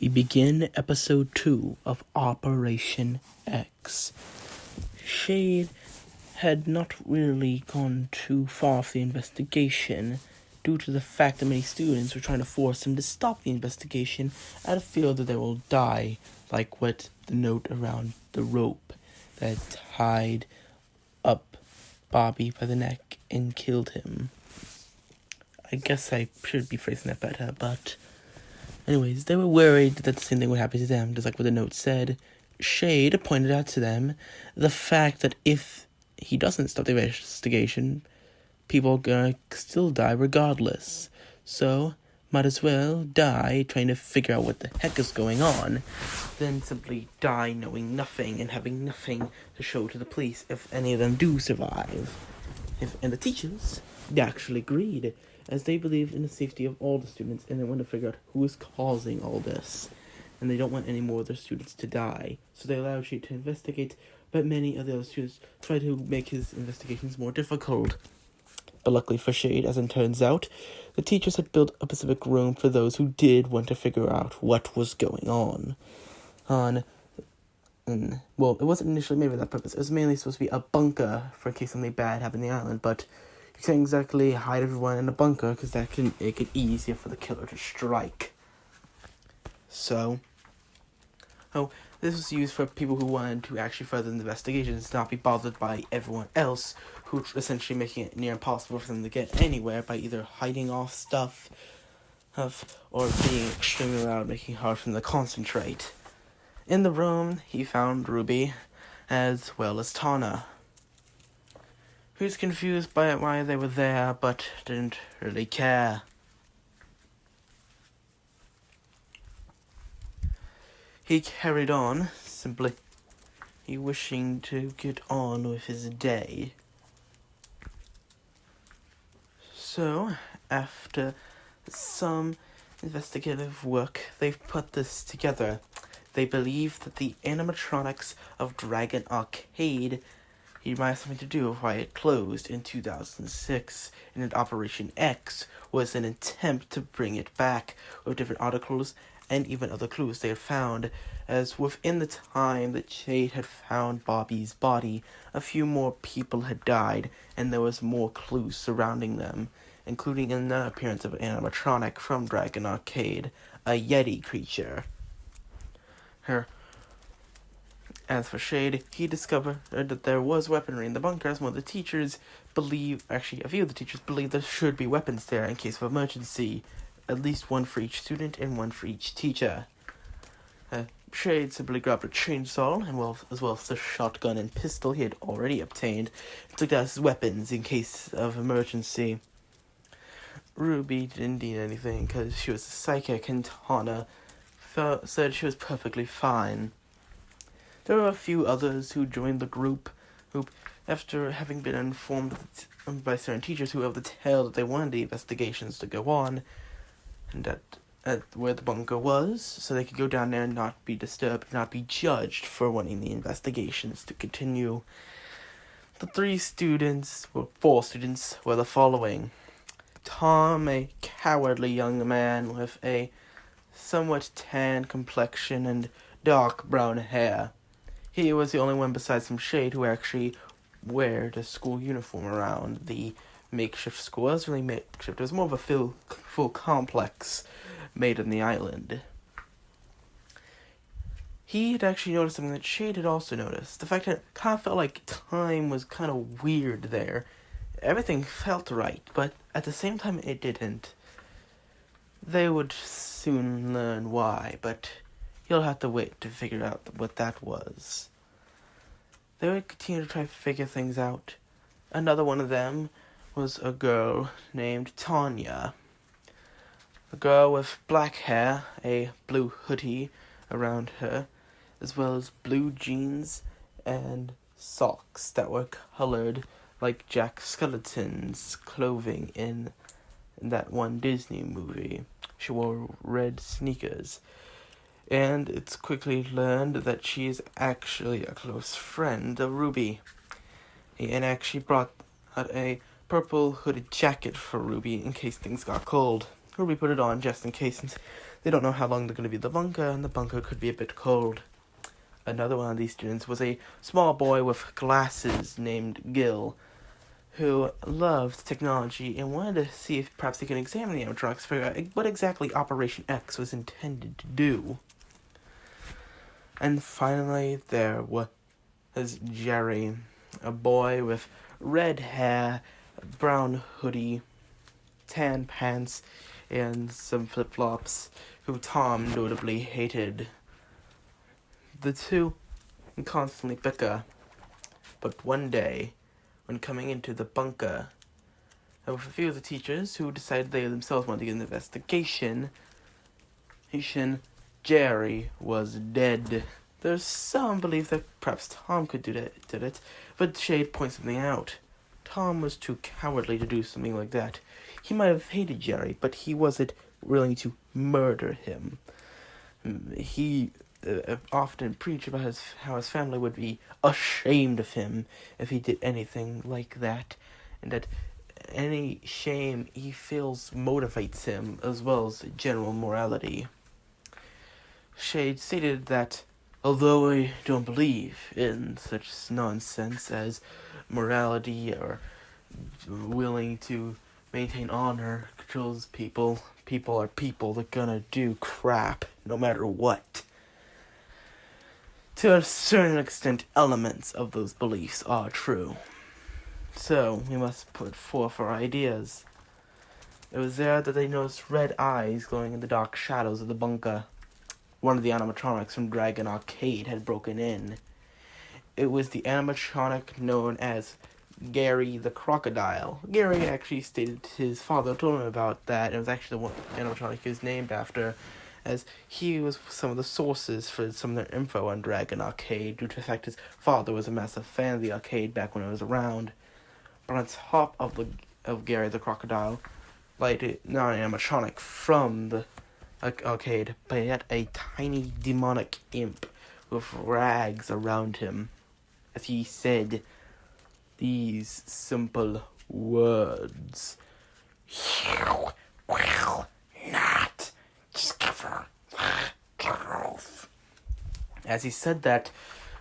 We begin episode 2 of Operation X. Shade had not really gone too far for the investigation due to the fact that many students were trying to force him to stop the investigation out of fear that they will die, like what the note around the rope that tied up Bobby by the neck and killed him. I guess I should be phrasing that better, but anyways, they were worried that the same thing would happen to them, just like what the note said. Shade pointed out to them the fact that if he doesn't stop the investigation, people are gonna still die regardless. So, might as well die trying to figure out what the heck is going on, than simply die knowing nothing and having nothing to show to the police if any of them do survive. And the teachers, they actually agreed, as they believed in the safety of all the students and they wanted to figure out who is causing all this. And they don't want any more of their students to die. So they allowed Shade to investigate, but many of the other students tried to make his investigations more difficult. But luckily for Shade, as it turns out, the teachers had built a specific room for those who did want to figure out what was going on. Well, it wasn't initially made for that purpose. It was mainly supposed to be a bunker for in case something bad happened on the island, but you can't exactly hide everyone in a bunker because that can make it easier for the killer to strike. So, this was used for people who wanted to actually further the investigations, not be bothered by everyone else, who essentially making it near impossible for them to get anywhere by either hiding off stuff, or being extremely loud, making it hard for them to concentrate. In the room, he found Ruby, as well as Tana. He was confused by why they were there, but didn't really care. He carried on, simply wishing to get on with his day. So, after some investigative work, they've put this together. They believe that the animatronics of Dragon Arcade might have something to do with why it closed in 2006, and that Operation X was an attempt to bring it back with different articles and even other clues they had found, as within the time that Shade had found Bobby's body, a few more people had died, and there was more clues surrounding them, including another appearance of an animatronic from Dragon Arcade, a Yeti creature. As for Shade, he discovered that there was weaponry in the bunker, as one of the teachers a few of the teachers believe there should be weapons there in case of emergency, at least one for each student and one for each teacher. Shade simply grabbed a chainsaw, and as well as the shotgun and pistol he had already obtained, and took that as weapons in case of emergency. Ruby didn't need anything because she was a psychic, and Tana said she was perfectly fine. There were a few others who joined the group, who, after having been informed by certain teachers who have the tale that they wanted the investigations to go on, and at where the bunker was, so they could go down there and not be disturbed, not be judged for wanting the investigations to continue. The four students were the following. Tom, a cowardly young man with a somewhat tan complexion and dark brown hair. He was the only one besides some Shade who actually wore the school uniform around the makeshift school. It wasn't really makeshift, it was more of a full complex made on the island. He had actually noticed something that Shade had also noticed. The fact that it kind of felt like time was kind of weird there. Everything felt right, but at the same time it didn't. They would soon learn why, but you'll have to wait to figure out what that was. They would continue to try to figure things out. Another one of them was a girl named Tanya. A girl with black hair, a blue hoodie around her, as well as blue jeans and socks that were colored like Jack Skellington's clothing in that one Disney movie. She wore red sneakers. And it's quickly learned that she is actually a close friend of Ruby. And actually brought out a purple hooded jacket for Ruby in case things got cold. Ruby put it on just in case, since They don't know how long they're going to be in the bunker, and the bunker could be a bit cold. Another one of these students was a small boy with glasses named Gil, who loved technology and wanted to see if perhaps he could examine the animatronics to figure out what exactly Operation X was intended to do. And finally, there was Jerry, a boy with red hair, brown hoodie, tan pants, and some flip-flops, who Tom notably hated. The two constantly bicker, but one day, when coming into the bunker, there were a few of the teachers who decided they themselves wanted to get an investigation. Jerry was dead. There's some belief that perhaps Tom did it, but Shade points something out. Tom was too cowardly to do something like that. He might have hated Jerry, but he wasn't willing to murder him. He often preached about how his family would be ashamed of him if he did anything like that, and that any shame he feels motivates him as well as general morality. Shade stated that although I don't believe in such nonsense as morality or willing to maintain honor controls people are people, they're gonna do crap no matter what. To a certain extent, elements of those beliefs are true. So, we must put forth our ideas. It was there that they noticed red eyes glowing in the dark shadows of the bunker. One of the animatronics from Dragon Arcade had broken in. It was the animatronic known as Gary the Crocodile. Gary actually stated his father told him about that. It was actually the one animatronic he was named after, as he was some of the sources for some of their info on Dragon Arcade, due to the fact his father was a massive fan of the arcade back when it was around. But on top of Gary the Crocodile, not an animatronic from the arcade, but yet a tiny demonic imp with rags around him, as he said these simple words: "You will not discover the truth." As he said that,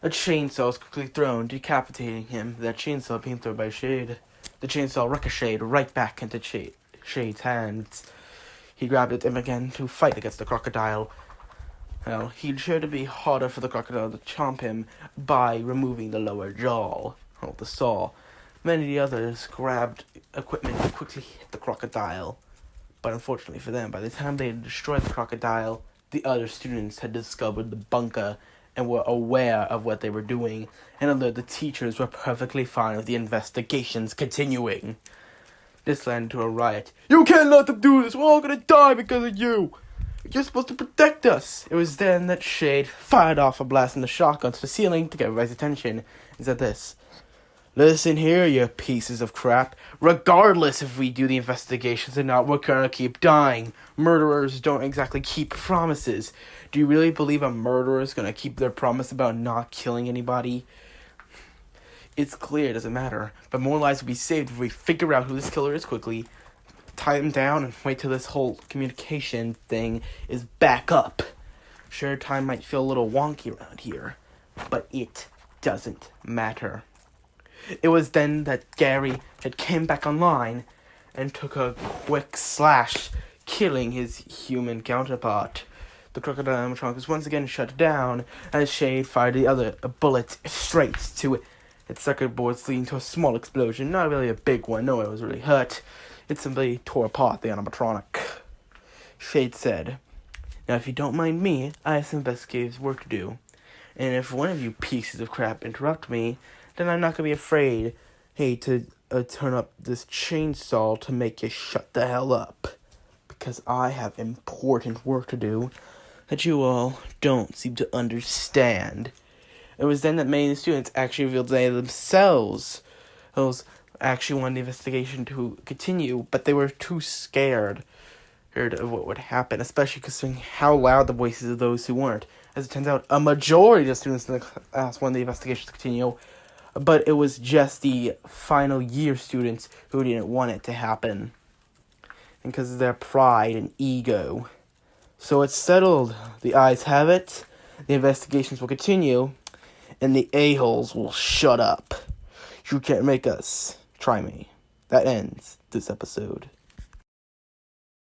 a chainsaw was quickly thrown, decapitating him. That chainsaw being thrown by Shade. The chainsaw ricocheted right back into Shade's hands. He grabbed it and began to fight against the crocodile. Well, he tried to be harder for the crocodile to chomp him by removing the lower jaw, the saw. Many of the others grabbed equipment to quickly hit the crocodile. But unfortunately for them, by the time they had destroyed the crocodile, the other students had discovered the bunker and were aware of what they were doing, and although the teachers were perfectly fine with the investigations continuing. This led to a riot. "You can't let them do this! We're all gonna die because of you! You're supposed to protect us!" It was then that Shade fired off a blast in the shotgun to the ceiling to get everybody's attention, and said this: "Listen here, you pieces of crap. Regardless if we do the investigations or not, we're gonna keep dying. Murderers don't exactly keep promises. Do you really believe a murderer is gonna keep their promise about not killing anybody? It's clear it doesn't matter, but more lives will be saved if we figure out who this killer is quickly, tie him down, and wait till this whole communication thing is back up. Sure, time might feel a little wonky around here, but it doesn't matter." It was then that Gary had came back online and took a quick slash, killing his human counterpart. The crocodile animatronic was once again shut down as Shade fired a bullet straight to its circuit boards, leading to a small explosion. Not really a big one, no one was really hurt. It simply tore apart the animatronic. Shade said, "Now if you don't mind me, I have some investigative work to do. And if one of you pieces of crap interrupt me, then I'm not going to be afraid, to turn up this chainsaw to make you shut the hell up. Because I have important work to do that you all don't seem to understand." It was then that many of the students actually revealed they themselves actually wanted the investigation to continue, but they were too scared of what would happen, especially considering how loud the voices of those who weren't. As it turns out, a majority of students in the class wanted the investigation to continue, but it was just the final year students who didn't want it to happen. And because of their pride and ego. So it's settled. The ayes have it. The investigations will continue. And the a-holes will shut up. You can't make us. Try me. That ends this episode.